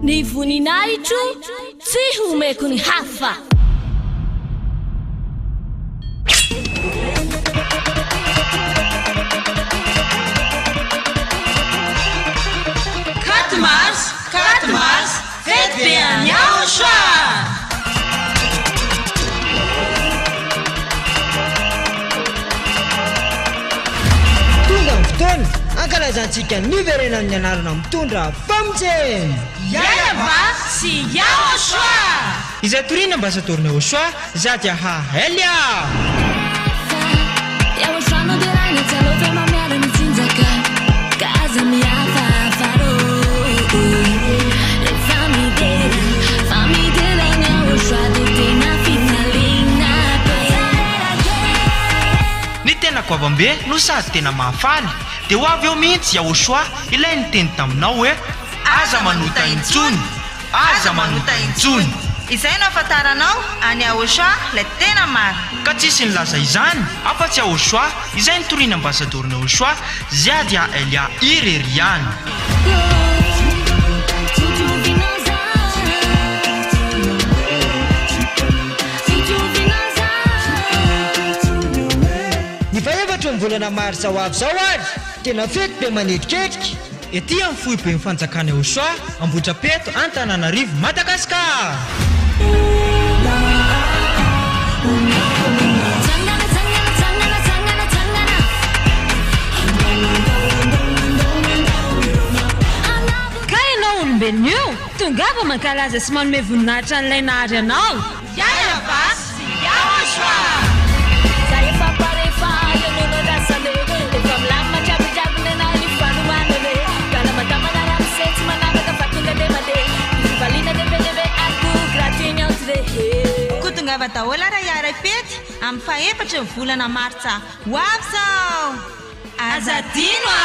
Ny voninahitro tsy homeko ny hafa. Katmars, Fampianaran YAHHOSHUAH. Tonga ny fotoana ankalazantsika niverena amin'ny anarana mitondra FRANÇAIS. YAHVAH sy YAHOSHUAH. Izay torina ambasadorina YAHOSHUAH zady Elia. YAHOSHUAH no diraina tsalova mamiara ny tsinjaka kaza mihafa faro famidera ny YAHOSHUAH dia tena fitaliana be. Ny tena goavambe no sady tena mahafaly dia ho avy eo mihitsy YAHOSHUAH ilay niteny taminao hoe aza manota intsony, aza manota intsony. Izay no afantaranao any YAHOSHUAH ilay tena maro. Ka tsisy nilaza izany afa-tsy YAHOSHUAH izay nitoriana ambasadorina YAHOSHUAH zady Elia ireriany. Ny faevatra ny volana martsa ho avy zao ary tena fety be manetiketika Ety amin'ny foibe fanjakana YAHOSHUAH AMBOHIDRAPETO ANTANANARIVO MADAGASCAR. Ka ianao olombelona io Tongava mankalaza sy manome voninahitra an'ilay nahary anao. YAHVAH sy YAHOSHUAH. Tongava daholo arahanao amin'ny faefatra ny volana martsa ho avy zao. Aza dino